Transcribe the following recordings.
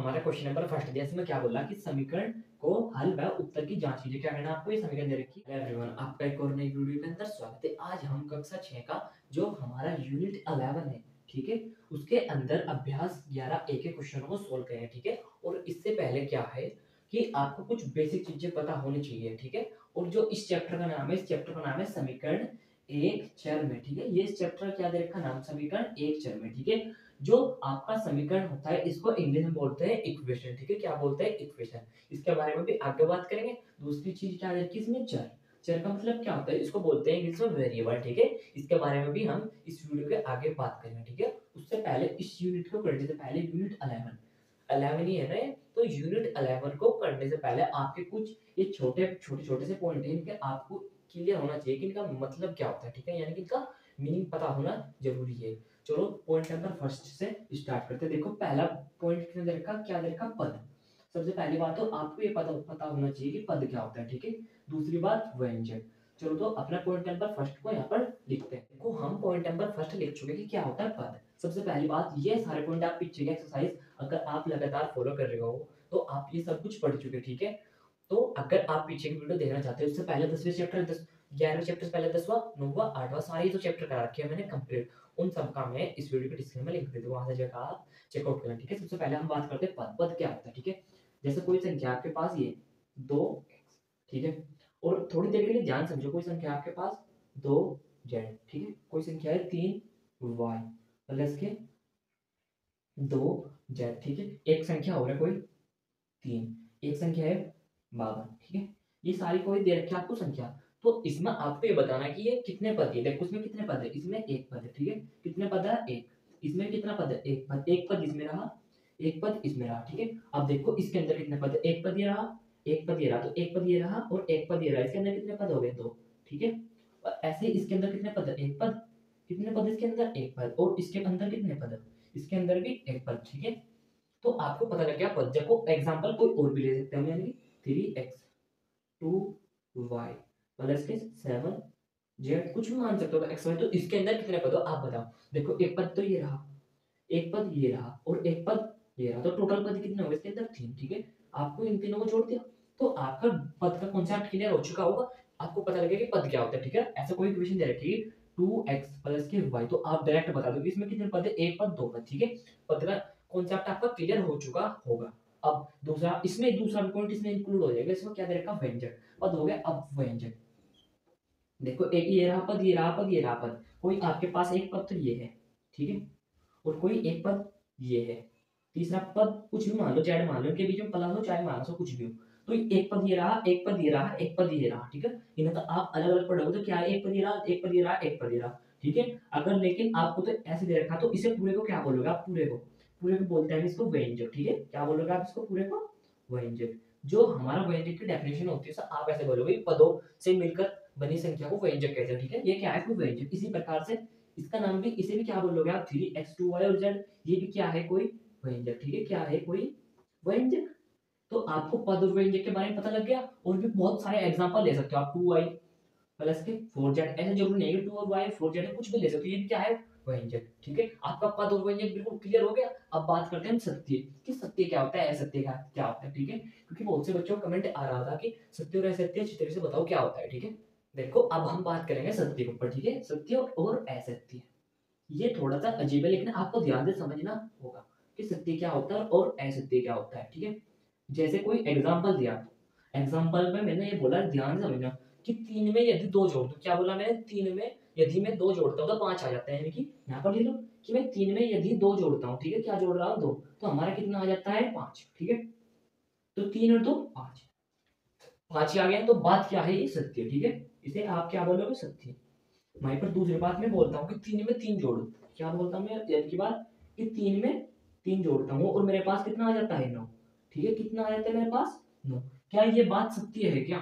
हमारा question number first दिया इसमें क्या बोला कि समीकरण को हल व उत्तर की जांच कीजिए। क्या करना है आपको, ये समीकरण दे रखी है। एवरीवन, आपका एक और नई वीडियो के अंदर स्वागत है। आज हम कक्षा 6 का जो हमारा यूनिट 11 है, ठीक है, उसके अंदर अभ्यास 11 एक एक क्वेश्चनों को सोल्व करें, ठीक है। और इससे पहले क्या है कि आपको कुछ बेसिक चीजें पता होनी चाहिए, ठीक है। और जो इस चैप्टर का नाम है, इस चैप्टर का नाम है समीकरण एक चर में, ठीक है। ये इस चैप्टर क्या दे रखा नाम, समीकरण एक चर में, ठीक है। जो आपका समीकरण होता है इसको इंग्लिश में बोलते हैं इक्वेशन, ठीक है। क्या बोलते हैं, इक्वेशन। इसके बारे में भी आगे बात करेंगे। दूसरी चीज क्या है कि इसमें चर, चर का मतलब क्या होता है, इसको बोलते हैं इंग्लिश में वेरिएबल, ठीक है। इसके बारे में भी हम इस वीडियो के आगे बात करेंगे, ठीक है। उससे पहले इस यूनिट को करने से पहले यूनिट 11 ही है ना, तो यूनिट 11 को करने से पहले आपके कुछ ये छोटे से पॉइंट है, इनके आपको क्लियर होना चाहिए कि इनका मतलब क्या होता है, ठीक है। यानी कि इनका मीनिंग पता होना जरूरी है। चलो पॉइंट नंबर फर्स्ट से स्टार्ट करते हैं। देखो पहला पॉइंट किसने दे रखा, क्या दे रखा, पद। सबसे पहली बात तो आपको ये पता होना चाहिए कि पद क्या होता है, ठीक है। दूसरी बात व्यंजक। चलो तो अपना पॉइंट नंबर फर्स्ट को यहाँ पर लिखते हैं। देखो हम पॉइंट नंबर फर्स्ट लिख चुके कि क्या होता है पद। सबसे पहली बात, ये सारे पॉइंट आप पीछे की एक्सरसाइज अगर आप लगातार फॉलो कर रहे हो तो आप ये सब कुछ पढ़ चुके, ठीक है। तो अगर आप पीछे की वीडियो देखना चाहते हो, उससे पहले 10वें चैप्टर 11वें चैप्टर से पहले 10वां 9वां 8वां सारे तो चैप्टर करा रखे हैं मैंने कंप्लीट। उन सब का मैं इस वीडियो के डिस्क्रिप्शन में लिंक दे दूंगा, वहां से जाकर आप चेकआउट करना, ठीक है। सबसे पहले हम बात करते हैं पद। पद क्या होता है, ठीक है। जैसे कोई संख्या आपके पास ये 2x, ठीक है। और थोड़ी देर के लिए ध्यान समझो, कोई संख्या आपके पास 2z, ठीक है। कोई संख्या है 3y प्लस के 2z, ठीक है। एक संख्या और है कोई 3, एक संख्या है 52, ठीक है। ये सारी कोई दे रखी है आपको संख्या। तो इसमें आपको ये बताना है कि ये कितने पद है। देखो इसमें कितने पद है, इसमें एक पद है, ठीक है। कितने पद है, एक। इसमें कितना पद है, एक पद। एक पद इसमें रहा, एक पद इसमें रहा, ठीक है। अब देखो इसके अंदर कितने पद है, एक पद ये रहा, एक पद ये रहा, तो एक पद ये रहा और एक पद ये रहा। इसके अंदर कितने पद हो गए, दो, ठीक है। और ऐसे ही इसके अंदर कितने पद है, एक पद। कितने पद इसके अंदर, एक पद। और इसके अंदर कितने पद है, इसके अंदर भी एक पद, ठीक है। तो आपको पता लग गया पद। देखो एग्जांपल कोई और भी ले सकते हैं, यानी 3x 2y प्लस के 7z, कुछ भी मान सकते हो x y। तो इसके अंदर कितने पद हो आप बताओ। देखो एक पद तो ये रहा, एक पद ये रहा और एक पद ये रहा, तो टोटल पद कितने हो गए इसके अंदर, 3, ठीक है। आपको इन तीनों को जोड़ दिया तो आपका पद का कॉन्सेप्ट क्लियर हो चुका होगा। आपको पता लगेगा कि पद क्या होता है, ठीक है। ऐसा कोई इक्वेशन दे रखी है 2x प्लस के y, तो आप डायरेक्ट बता दो कि इसमें कितने पद है, एक पद दो पद, ठीक है। पद का कॉन्सेप्ट आपका क्लियर हो चुका होगा। अब दूसरा, इसमें दूसरा पॉइंट इसमें इंक्लूड हो जाएगा। इसमें क्या दे रखा, व्यंजक। पद हो गया, अब व्यंजक। देखो एक ये रहा पद, ये रहा पद, ये रहा पद। कोई आपके पास एक पद तो ये है, ठीक है। और कोई एक पद ये है। तीसरा पद कुछ भी मान लो, जेड मान लो, इनके बीच में प्लस हो चाहे माइनस हो, कुछ भी हो। तो एक पद ये रहा, एक पद ये रहा, एक पद ये रहा, ठीक है। इन्हें तो आप अलग अलग पढ़ोगे तो क्या है, एक पद ये रहा, एक पद ये रहा, एक पद ये रहा, ठीक है। अगर लेकिन आपको तो ऐसे दे रखा तो इसे पूरे को क्या बोलोगे आप, पूरे को बोलते हैं इसको व्यंजक, ठीक है। क्या बोलोगे आप इसको, पूरे को व्यंजक। जो हमारा व्यंजक की डेफिनेशन होती है आप ऐसे बोलोगे, पदों से मिलकर बनी संख्या को व्यंजक कहते हैं, ठीक है। ये क्या है, व्यंजक। इसी प्रकार से इसका नाम भी, इसे भी क्या बोलोगे आप, 3x 2y और z, ये भी क्या है, कोई व्यंजक, ठीक है। क्या है, कोई व्यंजक। तो आपको पद और व्यंजक के बारे में पता लग गया। और भी बहुत सारे एग्जांपल ले सकते हो आप, 2y प्लस के 4z, ऐसे जरूरी नहीं है 2 और y 4z कुछ भी ले सकते हो, ये भी क्या है, व्यंजक, ठीक है। आपका पद और व्यंजक बिल्कुल क्लियर हो गया। अब बात करते हैं सत्य कि सत्य क्या होता है, असत्य क्या होता है, ठीक है। क्योंकि बहुत से बच्चों को कमेंट आ रहा था कि सत्य और असत्य अच्छी तरह से बताओ क्या होता है, ठीक है। देखो अब हम बात करेंगे सत्य के ऊपर, ठीक है। सत्य और असत्य, ये थोड़ा सा अजीब है लेकिन आपको ध्यान से समझना होगा कि सत्य क्या होता है और असत्य क्या होता है, ठीक है। जैसे कोई एग्जांपल दिया, एग्जांपल में मैंने ये बोला, ध्यान से समझना कि 3 में यदि 2 जोड़ दूं, क्या बोला मैंने, 3 में यदि मैं 2 जोड़ता हूं तो 5 आ जाता है। यानी कि यहां पर लिख लो कि मैं 3 में यदि 2 जोड़ता हूं, ठीक है। क्या जोड़ रहा हूं, 2, तो हमारा कितना आ जाता है, 5, ठीक है। तो 3 और 2 5, 5 ही आ गया। तो बात क्या है, ये सत्य, ठीक है। इसे आप क्या बोलोगे, सत्य। वहीं पर दूसरी बात मैं बोलता हूँ कि 3 में 3 जोड़ो, क्या बोलता हूँ मैं याद की बात, कि 3 में 3 जोड़ता हूँ और मेरे पास कितना आ जाता है, 9, ठीक है। कितना आ जाता है मेरे पास, 9। क्या ये बात सत्य है क्या,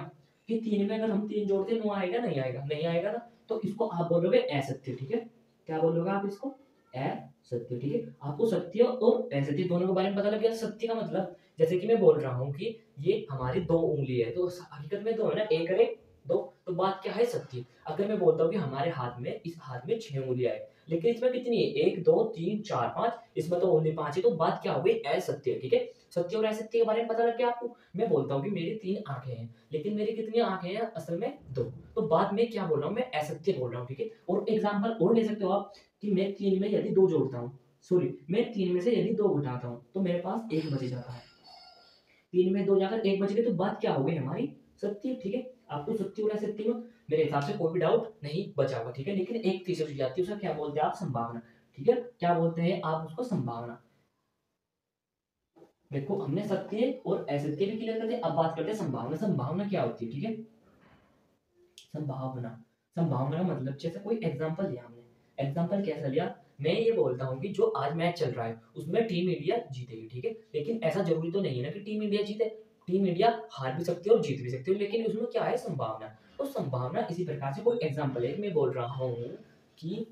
कि 3 में अगर हम 3 जोड़ते 9 आएगा, नहीं आएगा, नहीं आएगा ना। तो इसको आप बोलोगे असत्य, ठीक है। क्या बोलोगे आप इसको, असत्य, ठीक है। आपको सत्य और असत्य दोनों के बारे में पता लग गया। सत्य का मतलब, जैसे कि मैं बोल रहा हूँ कि ये हमारी 2 उंगली है, तो हकीकत में 2 है ना, एक है 2, तो बात क्या है, सत्य। अगर मैं बोलता हूँ कि हमारे हाथ में, इस हाथ में 6 उंगलियां है, लेकिन इसमें कितनी है, 1 2 3 4 5, इसमें तो ओनली 5 है, तो बात क्या हो गई, असत्य। ठीक है, सत्य और असत्य के बारे में पता लग गया आपको। मैं बोलता हूँ कि मेरी 3 आंखें हैं, लेकिन मेरी कितनी आंखें हैं, असल में 2। तो बात में क्या बोल रहा हूँ, मैं असत्य बोल रहा हूँ। ठीक है, और एग्जाम्पल और ले सकते हो आप कि मैं 3 में यदि 2 जोड़ता हूँ, सॉरी मैं 3 में से यदि 2 घटाता हूँ तो मेरे पास 1 बच जाता है। 3 में 2 जाकर 1 बच गए, तो बात क्या हो गई हमारी, सत्य। ठीक है, आपको सत्य और असत्य में मेरे हिसाब से कोई भी डाउट नहीं बचा होगा। ठीक है, लेकिन एक चीज हो जाती है, उसका क्या बोलते हैं आप, संभावना। ठीक है, क्या बोलते हैं आप उसको, संभावना। देखो हमने सत्य और असत्य भी क्लियर कर दिया, अब बात करते हैं संभावना। संभावना क्या होती है, ठीक है, संभावना। संभावना का मतलब, जैसे कोई एग्जांपल लिया हमने, एग्जांपल कैसा लिया, मैं ये बोलता हूँ कि जो आज मैच चल रहा है उसमें टीम इंडिया जीतेगी। ठीक है, लेकिन ऐसा जरूरी तो नहीं है ना कि टीम इंडिया जीते, टीम इंडिया हार भी सकती है और जीत भी सकती है, लेकिन उसमें क्या है, संभावना। तो संभावना इसी प्रकार से, कोई एग्जाम्पल है, मैं बोल रहा हूँ कि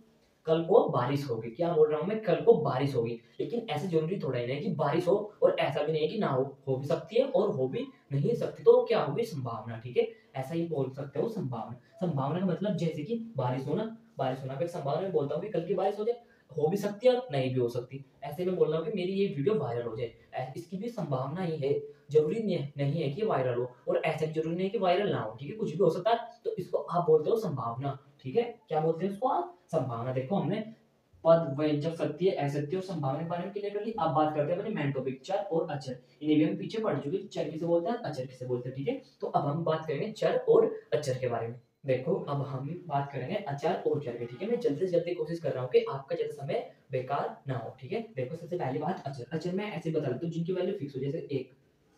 कल को बारिश होगी, क्या बोल रहा हूँ मैं, कल को बारिश होगी, लेकिन ऐसे जरूरी थोड़ा ही नहीं है कि बारिश हो, और ऐसा भी नहीं है कि ना हो भी सकती है और हो भी नहीं सकती, तो क्या होगी, संभावना। ठीक है, ऐसा ही बोल सकते हो संभावना। संभावना का मतलब जैसे कि बारिश होना, बारिश होना का संभावना, में बोलता हूँ कि कल की बारिश हो जाए, हो भी सकती है और नहीं भी हो सकती। ऐसे में बोल रहा हूँ कि मेरी ये वीडियो वायरल हो जाए, इसकी भी संभावना ही है, जरूरी नहीं है कि वायरल हो, और ऐसा भी जरूरी नहीं है कि वायरल ना हो। ठीक है, कुछ भी हो सकता है, तो इसको आप बोलते हो संभावना। ठीक है, क्या बोलते हैं इसको आप, संभावना। देखो हमने पद, व्यंजक, सत्य, असत्य और संभावना के बारे में क्लियर कर ली। अब बात करते हैं अपने मेन टॉपिक, चर और अचर। इन्हें भी हम पीछे पढ़ चुके, चर किसे बोलते हैं, अचर किसे बोलते हैं। ठीक है, तो अब हम बात करेंगे चर और अचर के बारे में। देखो अब हम बात करेंगे अचर और चर की। ठीक है, मैं जल्दी से जल्दी कोशिश कर रहा हूँ कि आपका ज्यादा समय बेकार ना हो। ठीक है, देखो सबसे पहली बात, अचर। अचर मैं ऐसे बता देता हूँ जिनकी वैल्यू फिक्स हो, जैसे 1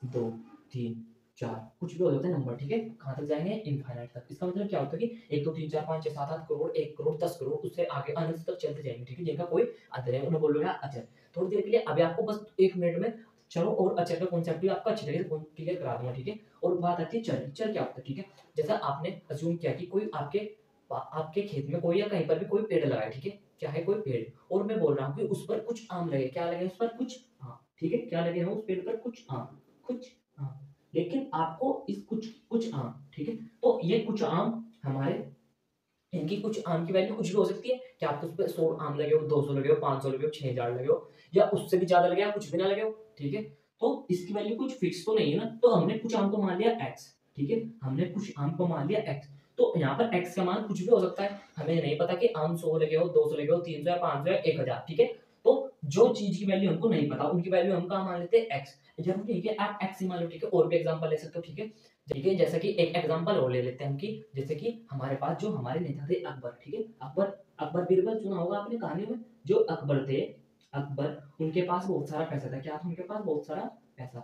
2 3 4, कुछ भी हो जाता है नंबर। ठीक है, कहाँ तक जाएंगे, इनफाइनाइट तक। इसका मतलब क्या होता है कि 1 2 3 4 5 6 7 8 करोड़, 1 करोड़ 10 करोड़, उससे आगे अनंत तक चलते जाएंगे। ठीक है, जिनका कोई अंत नहीं, उन्हें बोलोगे अचर। थोड़ी देर के लिए अभी आपको बस 1 मिनट में चरो और अचर का कॉन्सेप्ट भी आपका अच्छी तरीके से क्लियर करा दूंगा। ठीक है, और बात आती है चर। चर क्या होता है, ठीक है, जैसा आपने अज्यूम किया कि कोई आपके खेत में कोई या कहीं पर भी कोई पेड़ लगाए। ठीक है, क्या है, कोई पेड़, और मैं बोल रहा हूँ कि उस पर कुछ आम लगे, क्या लगे उस पर, कुछ आम। ठीक है, क्या लगे हैं उस पेड़ पर, कुछ आम, कुछ आम। लेकिन आपको इस कुछ कुछ आम, ठीक है, तो ये कुछ आम हमारे, इनकी कुछ आम की वैल्यू कुछ भी हो सकती है, क्या आपको उस पर 100 आम लगे हो, 200 लगे हो, 500 लगे हो, 6000 लगे हो, या उससे भी ज्यादा लगे, या कुछ भी ना लगे हो। ठीक है, तो इसकी वैल्यू कुछ फिक्स तो नहीं है ना, तो हमने कुछ आम को मान लिया x। ठीक है, हमने कुछ आम को मान लिया x, तो यहाँ पर x का मान कुछ भी हो सकता है, हमें नहीं पता कि आम 100 लगे हो, 200 लगे हो, 300 या 500 या 1000। ठीक है, तो जो चीज की वैल्यू हमको नहीं पता, उनकी वैल्यू हम कहाँ मान लेते हैं, x। जरूरी है कि आप x ही मान लो। ठीक है, और भी एग्जांपल ले सकते हो। ठीक है, देखिए जैसा कि एक एग्जांपल और ले लेते हैं हम, कि जैसे कि हमारे पास जो हमारे नेता थे अकबर। ठीक है, अकबर, अकबर बीरबल सुना होगा आपने कहानी में। जो अकबर थे, अकबर, उनके पास बहुत सारा पैसा था, क्या था उनके पास, बहुत सारा पैसा।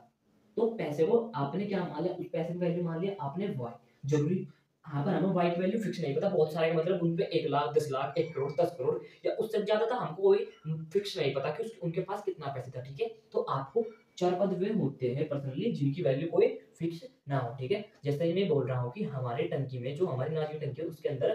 तो पैसे को आपने क्या मान लिया, उस पैसे की वैल्यू मान लिया आपने वाई। जरूरी, यहाँ पर हमें वाई की वैल्यू फिक्स नहीं पता, बहुत सारे का मतलब उन पे 1 लाख 10 लाख 1 करोड़ 10 करोड़ या उससे ज्यादा था, हमको कोई फिक्स नहीं पता कि उनके पास कितना पैसा था। ठीक है, तो आपको चार पद वे होते हैं पर्सनली जिनकी वैल्यू कोई फिक्स ना हो। ठीक है, जैसे ही मैं बोल रहा हूँ कि हमारे टंकी में, जो हमारी अनाज की टंकी है उसके अंदर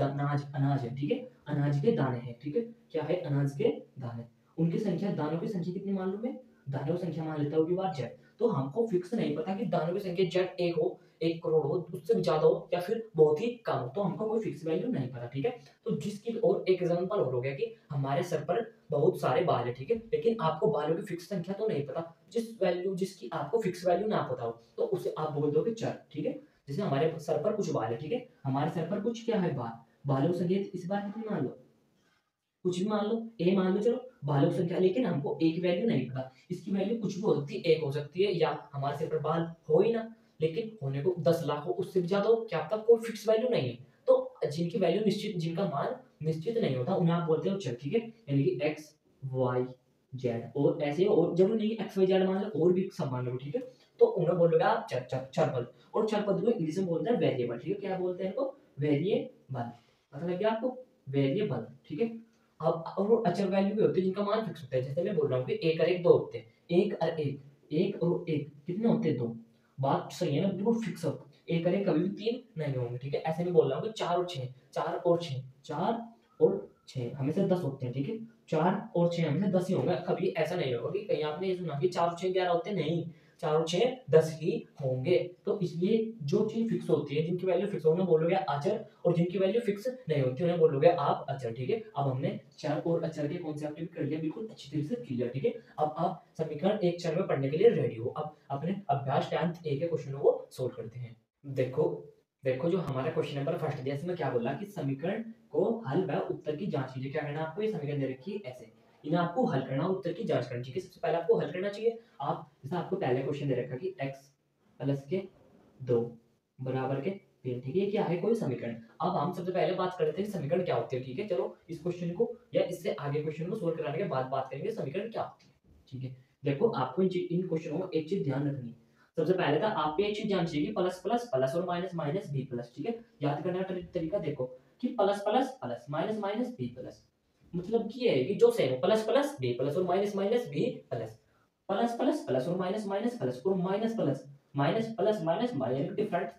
अनाज अनाज है। ठीक है, अनाज के दाने हैं। ठीक है, क्या है, अनाज के दाने, उनकी संख्या, दानों की संख्या कितनी मान लूं मैं, दानों की संख्या मान लेता हूँ कि बार जेड। तो हमको फिक्स नहीं पता कि दानों की संख्या जेड 1 हो, 1 करोड़ हो, उससे भी ज्यादा हो, या फिर बहुत ही कम हो, तो हमको कोई फिक्स वैल्यू नहीं पता। ठीक है, तो जिसकी, और एक एग्जांपल और हो गया कि हमारे सर पर बहुत सारे बाल है। ठीक है, लेकिन आपको बालों की फिक्स संख्या तो नहीं पता, जिसकी आपको फिक्स वैल्यू ना पता हो, तो उसे आप बोल दोगे चर। ठीक है, जैसे हमारे सर पर कुछ बाल है। ठीक है, हमारे सर पर कुछ क्या है, बाल, बालों की संख्या इस बार कितनी मान लो, कुछ भी मान लो, ए मान लो, चलो बालों की संख्या, लेकिन हमको एक वैल्यू नहीं पता, इसकी वैल्यू कुछ भी हो सकती है, 1 हो सकती है, या हमारे सिर पर बाल हो ही ना, लेकिन होने को 10 लाख हो, उससे भी ज्यादा हो, क्या आपका कोई फिक्स वैल्यू नहीं है। तो जिनकी वैल्यू निश्चित, जिनका मान निश्चित नहीं होता, उन्हें आप बोलते हो चर। ठीक है, यानी कि एक्स वाई जेड, और ऐसे और जरूरी नहीं एक्स वाई जेड मान लो, और भी सब मान लो। ठीक है, तो उन्हें बोलोगे आप चर, चर पद। और चर पद को इंग्लिश में बोलते हैं वेरिएबल। ठीक है, क्या बोलते हैं इनको, वेरिएबल, पता लग गया आपको, वेरिएबल। ठीक है, अब अचर वैल्यू भी होती है जिनका मान फिक्स होता है, जैसे मैं बोल रहा हूँ कि 1 और 1 2 होते हैं, 1 और 1, 1 और 1 कितने होते हैं, 2। बात सही है ना, बिल्कुल फिक्स हो। 1 और 1 कभी भी 3 नहीं होंगे। ठीक है, ऐसे में बोल रहा हूँ कि 4 और 6, 4 और 6, 4 और 6 हमेशा 10 होते हैं। ठीक है, 4 और 6 हमेशा 10 ही होंगे, कभी ऐसा नहीं होगा कि कहीं आपने ये सुना कि 4 और 6 11 होते हैं, नहीं। 4 और 6 10 ही होंगे। तो इसलिए जो चीज फिक्स होती है, जिनकी वैल्यू फिक्स होने बोलोगे अचर, और जिनकी वैल्यू फिक्स नहीं होती उन्हें बोलोगे आप अचर। ठीक है, अब हमने चर और अचर के कॉन्सेप्ट भी कर लिया बिल्कुल अच्छी तरीके से क्लियर। ठीक है, अब आप समीकरण एक चर में पढ़ने के लिए रेडी हो। अब अपने अभ्यास 10th A के क्वेश्चनों को सोल्व करते हैं। देखो देखो जो हमारा क्वेश्चन नंबर फर्स्ट दिया इसमें क्या बोला कि समीकरण को हल व उत्तर की जांच कीजिए। क्या करना है आपको, ये समीकरण दे रखी है ऐसे, इन्हें आपको हल करना, उत्तर की जांच करनी चाहिए। सबसे पहले आपको हल करना चाहिए। आप जैसे आपको पहले क्वेश्चन दे रखा कि x प्लस के 2 बराबर के 3। ठीक है, क्या है कोई समीकरण। अब हम सबसे पहले बात करते हैं समीकरण क्या होती है। ठीक है, चलो इस क्वेश्चन को या इससे आगे क्वेश्चन को सोल्व कराने के बाद बात करेंगे समीकरण क्या होती है। ठीक है, देखो आपको इन क्वेश्चनों में एक चीज ध्यान रखनी है। सबसे पहले था आप पे एक चीज ध्यान चाहिए कि प्लस प्लस प्लस और माइनस माइनस बी प्लस। ठीक है, याद करने का तरीका देखो कि plus plus plus minus minus B plus, मतलब ये है कि जो same plus plus B plus और minus minus B plus, plus plus plus और माइनस माइनस प्लस और minus plus minus plus minus minus different,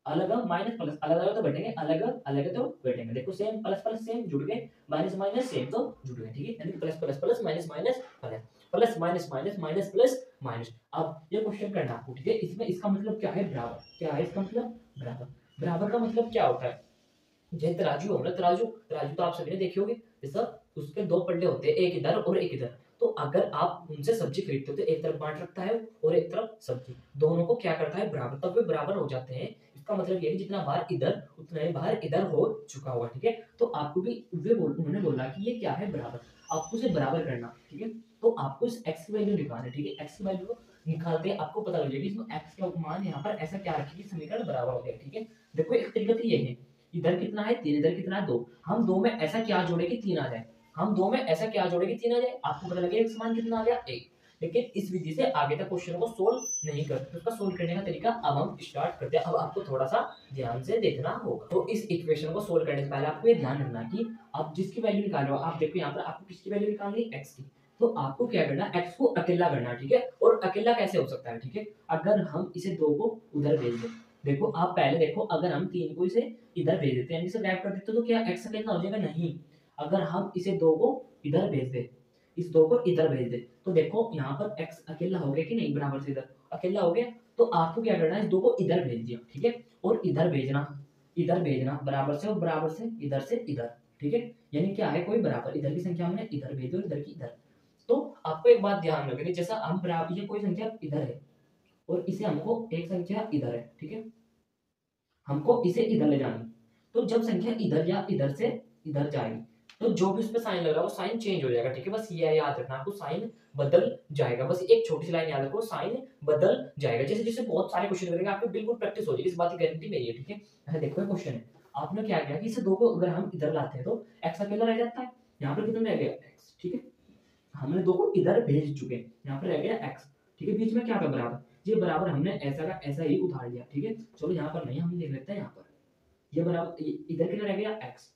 अलग माइनस प्लस अलग अलग तो बैठेंगे, अलग अलग तो बैठेंगे। देखो सेम प्लस प्लस सेम जुड़ गए, माइनस माइनस सेम तो जुड़ गए। ठीक है, यानी plus plus plus minus minus plus, plus minus minus minus plus minus. अब ये क्वेश्चन करना आपको। ठीक है, इसमें इसका मतलब क्या है, बराबर। क्या है इसका मतलब, बराबर। बराबर का मतलब क्या होता है, जैसे तराजू हो ना, तराजू तराजू तो आप सभी ने देखी होगी। जैसा उसके दो पल्ले होते हैं, एक इधर और एक इधर। तो अगर आप उनसे सब्जी खरीदते हो तो एक तरफ बांट रखता है और एक तरफ सब्जी, दोनों को क्या करता है, बराबर, तब वे बराबर हो जाते हैं। इसका मतलब ये है कि जितना बाहर इधर उतना ही बाहर इधर हो चुका होगा। ठीक है, तो आपको भी उन्होंने बोला कि ये क्या है, बराबर, आपको उसे बराबर करना। ठीक है, तो आपको इस x की वैल्यू निकालना है। ठीक है, x की वैल्यू निकालते हैं आपको पता लग जाएगी इसमें x का मान यहाँ पर ऐसा क्या रखेगी, समीकरण बराबर हो गया। ठीक है, देखो एक तरीका तो ये है, इधर कितना है 3, इधर कितना है 2, हम दो में ऐसा क्या जोड़े कि 3 आ जाए, हम दो में ऐसा क्या जोड़े कि 3 आ जाए, आपको पता लगेगा x मान कितना आ गया 1। लेकिन इस विधि से आगे तक क्वेश्चन को सोल्व नहीं करते, तो उसका सोल्व करने का तरीका अब हम स्टार्ट करते हैं। अब आपको थोड़ा सा ध्यान से देखना होगा। तो इस इक्वेशन को सोल्व करने से पहले आपको ये ध्यान रखना कि आप जिसकी वैल्यू निकाल रहे हो, आप देखो यहाँ पर आपको किसकी वैल्यू निकालनी है, x की। तो आपको क्या करना है, x को अकेला करना है। ठीक है, और अकेला कैसे हो सकता है, ठीक है, अगर हम इसे 2 को उधर भेज दें। देखो आप पहले देखो, अगर हम 3 को इसे इधर भेज देते हैं, यानी इसे गायब कर देते, तो क्या x अकेला हो जाएगा, नहीं। अगर हम इसे 2 को इधर भेज दे, इस 2 को इधर भेज दे, तो देखो यहाँ पर x अकेला हो गया कि नहीं, बराबर से इधर अकेला हो गया। तो आपको क्या करना है, इस 2 को इधर भेज दिया। ठीक है, और इधर भेजना बराबर से, और बराबर से इधर। ठीक है, यानी क्या है, कोई बराबर इधर की संख्या हमने इधर भेज दी और इधर की इधर। तो आपको एक बात ध्यान रखनी, जैसा हम बराबर, ये कोई संख्या इधर है और इसे हमको एक संख्या इधर है। ठीक है, हमको इसे इधर ले जानी, तो जब संख्या इधर या इधर से इधर जाएगी, तो जो भी उस पे साइन लग रहा है वो साइन चेंज हो जाएगा। ठीक है, बस ये याद रखना आपको, साइन बदल जाएगा। बस एक छोटी सी लाइन याद रखो, साइन बदल जाएगा। जैसे जैसे बहुत सारे क्वेश्चन करेंगे आपको बिल्कुल प्रैक्टिस हो जाएगी, इस बात की गारंटी मेरी है। ठीक है, ऐसे देखो क्वेश्चन है, आपने क्या किया कि इसे 2 को अगर हम इधर लाते हैं तो x अकेला रह जाता है, यहाँ पर कितना रह गया x। ठीक है, हमने 2 को इधर भेज चुके हैं, यहाँ पर रह गया x। ठीक है, बीच में क्या था, बराबर, ये बराबर हमने ऐसा का ऐसा ही उतार लिया। ठीक है, चलो यहाँ पर नहीं, हम देख लेते हैं यहाँ पर, ये बराबर इधर कितना रह गया x।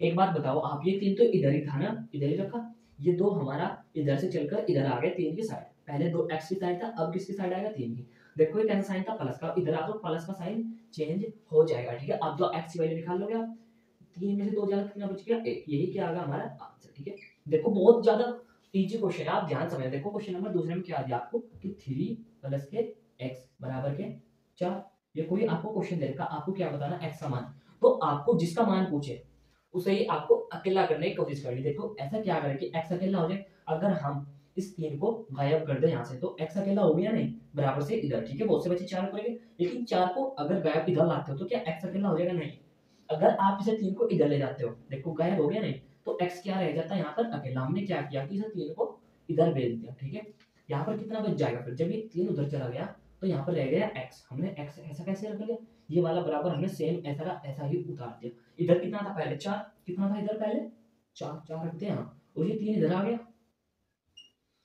एक बात बताओ आप, ये 3 तो इधर ही था ना, इधर ही रखा, ये 2 हमारा इधर से चलकर इधर आ गया 3 की साइड। पहले 2 x की साइड था, अब किसकी साइड आएगा, 3 की। देखो ये कैसा साइन था, प्लस का, इधर आ तो प्लस का साइन चेंज हो जाएगा। ठीक है, अब जो x की वैल्यू निकाल लोगे आप, 3 में से 2 ज्यादा कितना बच गया, 1। यही क्या आ गया हमारा आंसर। ठीक है, देखो बहुत ज्यादा इजी क्वेश्चन है, आप ध्यान समझ। देखो क्वेश्चन नंबर दूसरे में क्या दिया आपको कि 3 प्लस के x बराबर के 4। ये कोई आपको क्वेश्चन दे रखा, आपको क्या बताना, x का मान। तो आपको जिसका मान पूछे उसे ही आपको अकेला करने की कोशिश करनी। देखो ऐसा क्या करें कि x अकेला हो जाए, अगर हम इस 3 को गायब कर दें यहाँ से, तो x अकेला हो गया नहीं, बराबर से इधर। ठीक है, बहुत से बच्चे 4 करेंगे, लेकिन 4 को अगर गायब इधर लाते हो तो क्या x अकेला हो जाएगा, नहीं। अगर आप इसे 3 को इधर ले जाते हो, देखो गायब हो गया नहीं, तो x क्या रह जाता है यहाँ पर अकेला। हमने क्या किया कि इसे 3 को इधर भेज दिया। ठीक है, यहाँ पर कितना बच जाएगा, फिर जब ये 3 उधर चला गया तो यहाँ पर रह गया x। हमने x ऐसा कैसे रख लिया, ये वाला बराबर हमने सेम ऐसा का ऐसा ही उतार दिया। इधर कितना था पहले, 4, कितना था इधर पहले, 4 रखते हैं यहाँ, और ये 3 इधर आ गया।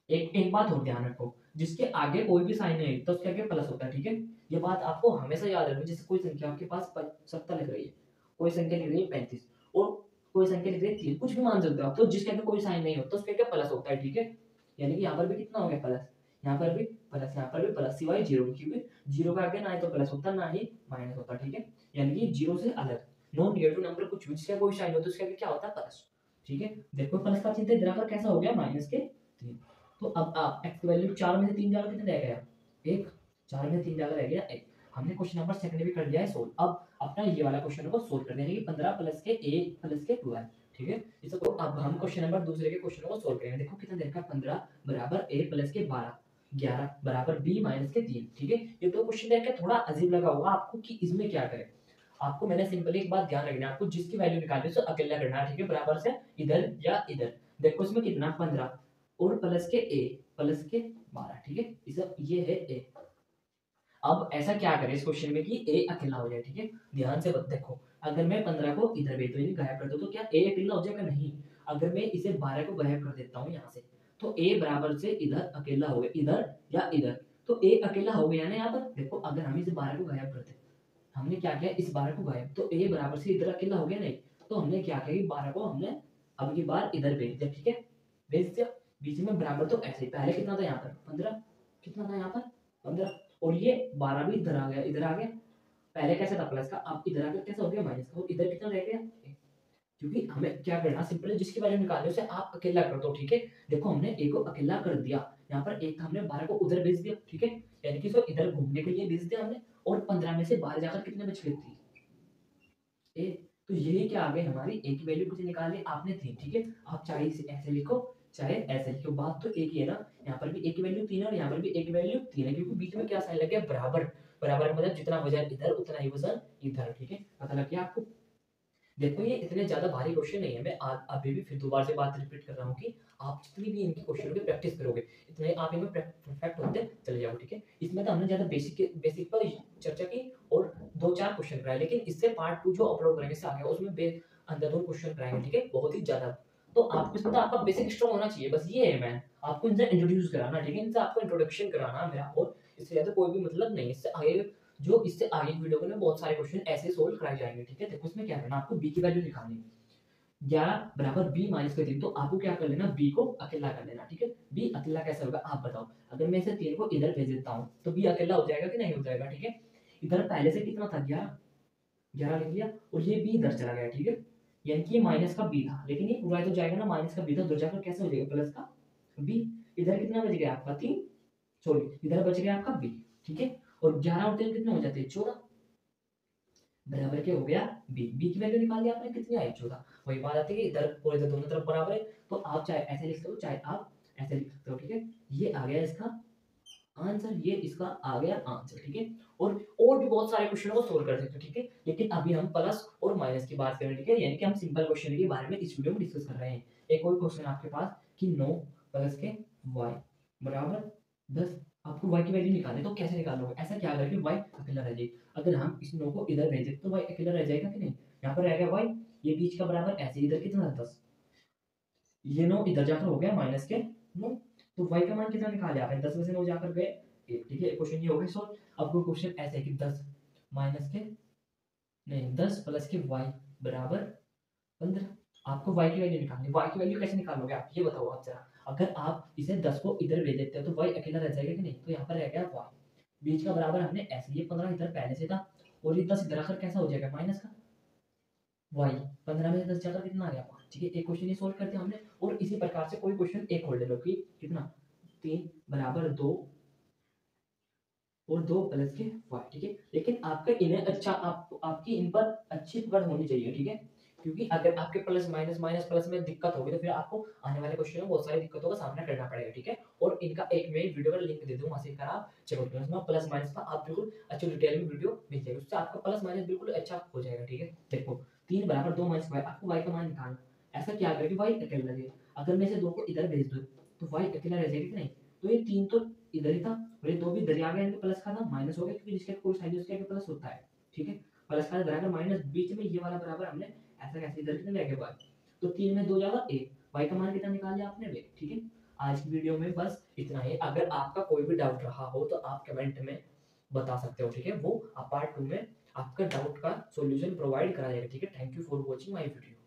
एक एक बात और ध्यान रखो, जिसके आगे कोई भी साइन नहीं तो उसके आगे प्लस होता है। ठीक है, ये बात आपको हमेशा याद रखनी। जैसे कोई संख्या आपके पास 70 लिख रही है, कोई संख्या लिख रही है 35, और कोई संख्या लिख रही है 3, कुछ भी मान सकते हो आप, तो जिसके आगे कोई साइन नहीं होता उसके आगे प्लस होता है। ठीक है, यानी कि यहाँ पर भी कितना हो गया प्लस, यहाँ पर भी प्लस, यहाँ पर भी प्लस, सिवाय जीरो, क्योंकि जीरो का आगे ना ही तो प्लस होता ना ही माइनस होता। ठीक है, यानी कि जीरो से अलग नॉन नेगेटिव नंबर कुछ भी जिसका कोई साइन होता है उसके आगे क्या होता है, प्लस। ठीक है, देखो प्लस का चिन्ह इधर आकर कैसा हो गया, -3। तो अब आप x की वैल्यू 4 में से 3 जाओ कितने रह गया, एक, 4 में 3 ज्यादा रह गया 1। हमने क्वेश्चन नंबर सेकंड भी कर दिया है सोल्व। अब अपना ये वाला क्वेश्चन को सोल्व कर देंगे, 15 प्लस के a प्लस के 12, ठीक है। इसको अब हम क्वेश्चन नंबर दूसरे के क्वेश्चन को सोल्व करेंगे। देखो कितना दे रखा है, 15 बराबर a प्लस के 12, 11 बराबर b माइनस के 3, ठीक है। ये दो क्वेश्चन देख के थोड़ा अजीब लगा होगा आपको कि इसमें क्या करें। आपको मैंने सिंपली एक बात ध्यान रखना है, आपको जिसकी वैल्यू निकालनी है उसे अकेला करना है, ठीक है। बराबर से इधर या इधर, देखो इसमें कितना 15 और प्लस के a प्लस के 12, ठीक है। इसे ये है a। अब ऐसा क्या करें इस क्वेश्चन में कि a अकेला हो जाए, ठीक है। ध्यान से देखो, अगर मैं 15 को इधर भेज दूं, गायब कर दूं, तो क्या a अकेला हो जाएगा? नहीं। अगर मैं इसे 12 को गायब कर देता हूं यहाँ से, तो a बराबर से इधर अकेला हो गया, इधर या इधर, तो a अकेला हो गया ना यहाँ पर। देखो अगर हम इसे 12 को गायब करते, हमने क्या किया, इस 12 को गायब, तो a बराबर से इधर अकेला हो गया नहीं। तो हमने क्या किया, 12 को हमने अब की बार इधर भेज दिया, ठीक है। भेज दिया, बीच में बराबर तो ऐसे ही, पहले कितना था यहाँ पर 15, कितना था यहाँ पर 15, और ये 12 भी इधर आ गया, इधर आ गया। पहले कैसे था प्लस का, अब इधर आकर कैसा हो गया माइनस का, और इधर कितना रह गया। क्योंकि हमें क्या करना, सिंपली जिसकी वैल्यू निकालनी है उसे आप अकेला कर दो, ठीक है। देखो हमने a को अकेला कर दिया, यहाँ पर एक हमने 12 को उधर भेज दिया, ठीक है। यानी कि इसको इधर घूमने के लिए भेज दिया हमने, और 15 में से 12 जाकर कितने बच गए, 3 ए। तो यही क्या आ गई हमारी ए की वैल्यू कितनी निकाली आपने 3, ठीक है। आप चाहे इसे ऐसे लिखो चाहे ऐसे लिखो, बात तो एक ही है ना। यहाँ पर भी ए की वैल्यू 3 है और यहाँ पर भी ए की वैल्यू 3 है, क्योंकि बीच में क्या साइन लग गया, बराबर। बराबर मतलब जितना वजन इधर उतना ही वजन इधर, ठीक है। पता लग गया आपको। देखो ये इतने ज्यादा भारी क्वेश्चन नहीं है, मैं अभी भी फिर दोबारा से बात रिपीट कर रहा हूँ कि आप जितनी भी इनके क्वेश्चन की प्रैक्टिस करोगे, इतने आप इनमें परफेक्ट होते चले जाओगे, ठीक है। इसमें तो हमने ज्यादा बेसिक बेसिक पर चर्चा की और 2-4 क्वेश्चन कराए, लेकिन इससे पार्ट 2 जो अपलोड करेंगे इससे आगे उसमें अंधाधुंध क्वेश्चन कराएंगे, ठीक है, बहुत ही ज्यादा। तो आपको इसमें तो आपका बेसिक स्ट्रॉन्ग होना चाहिए, बस ये है। मैं आपको इनसे इंट्रोड्यूस कराना, ठीक है, इनसे आपको इंट्रोडक्शन कराना मेरा, और इससे ज्यादा कोई भी मतलब नहीं। इससे आगे जो इससे आगे की वीडियो में बहुत सारे क्वेश्चन ऐसे सोल्व कराए जाएंगे, ठीक है। देखो इसमें क्या करना, आपको b की वैल्यू निकालनी है, 11 बराबर b माइनस का 3, तो आपको क्या कर लेना, b को अकेला कर लेना, ठीक है। b अकेला कैसे होगा आप बताओ। अगर मैं इसे 3 को इधर भेज देता हूं तो b अकेला हो जाएगा कि नहीं हो जाएगा, ठीक है। इधर पहले से कितना था, 11, 11 लिख लिया, और ये b इधर चला गया, ठीक है। यानी कि ये माइनस का b था, लेकिन ये पूरा तो जाएगा ना, माइनस का b था, उधर जाकर कैसे हो जाएगा प्लस का b। इधर कितना बच गया आपका 3, सॉरी इधर बच गया आपका b, ठीक है। और 11 और 3 कितने हो जाते हैं, 14, बराबर के हो गया b। b की वैल्यू निकाल दी आपने, कितनी आई 14। वही बात आती है कि इधर और इधर दोनों तरफ बराबर है, तो आप चाहे ऐसे लिख सकते हो चाहे आप ऐसे लिख सकते हो, ठीक है। ये आ गया इसका आंसर, ये इसका आ गया आंसर, ठीक है। और भी बहुत सारे क्वेश्चन को सोल्व कर सकते हो, ठीक है। लेकिन अभी हम प्लस और माइनस की बात करें, ठीक है। यानी कि हम सिंपल क्वेश्चन के बारे में इस वीडियो में डिस्कस कर रहे हैं। एक और क्वेश्चन आपके पास कि 9 प्लस के y बराबर 10, आपको y की वैल्यू निकालनी है, तो कैसे निकालोगे, ऐसा क्या करके y अकेला रह जाएगा। अगर हम इस 9 को इधर भेज दें तो y अकेला रह जाएगा कि नहीं। यहाँ पर रह गया y, ये बीच का बराबर ऐसे, इधर कितना 10, ये 9 इधर जाकर हो गया माइनस के 9, तो y का मान कितना निकाले आपने, 10 में से 9 जाकर गए 1, ठीक है। क्वेश्चन ये हो गया सॉल्व। अब कोई क्वेश्चन ऐसे है कि 10 माइनस के नहीं 10 प्लस के y बराबर 15, आपको y की वैल्यू निकालनी है। y की वैल्यू कैसे निकालोगे आप ये बताओ आप जरा। अगर आप इसे 10 को इधर भेज देते हो तो y अकेला रह जाएगा कि नहीं, तो यहाँ पर रह गया y, बीच का बराबर हमने ऐसे, ये 15 इधर पहले से था, और ये 10 इधर आकर कैसा हो जाएगा माइनस का y, 15 में से 10 जाकर कितना आ गया 5, ठीक है। एक क्वेश्चन ये सोल्व कर दिया हमने। और इसी प्रकार से कोई क्वेश्चन एक और ले लो कि कितना 3 बराबर 2 और 2 प्लस के y, ठीक है। लेकिन आपका इन्हें अच्छा आपकी इन पर अच्छी पकड़ होनी चाहिए, ठीक है। क्योंकि अगर आपके प्लस माइनस माइनस प्लस में दिक्कत होगी तो फिर आपको आने वाले क्वेश्चन में बहुत सारी दिक्कतों का सामना करना पड़ेगा, ठीक है। और इनका एक मैं वीडियो का लिंक दे दूंगा, वहां से कर आप चेक आउट करना, प्लस माइनस का आप बिल्कुल अच्छे डिटेल में वीडियो मिल जाएगी, उससे आपका प्लस माइनस बिल्कुल अच्छा हो जाएगा, ठीक है। देखो 3 बराबर 2 माइनस y, आपको y का मान निकालना। ऐसा क्या करें कि y अकेला रहे, अगर मैं इसे 2 को इधर भेज दूं तो y अकेला रह जाएगा कि नहीं। तो ये 3 तो इधर ही था और ये 2 भी इधर ही आ गया, इनके प्लस का था माइनस हो गया, क्योंकि जिसके कोई साइन उसके आगे प्लस होता है, ठीक है। प्लस का बराबर माइनस, बीच में ये वाला बराबर हमने ऐसा कैसे इधर कितने रह गए y, तो 3 में 2 ज्यादा 1, y का मान कितना निकाल लिया आपने वे, ठीक है। आज की वीडियो में बस इतना ही। अगर आपका कोई भी डाउट रहा हो तो आप कमेंट में बता सकते हो, ठीक है। वो पार्ट 2 में आपका डाउट का सॉल्यूशन प्रोवाइड करा जाएगा, ठीक है। Thank you for watching my video.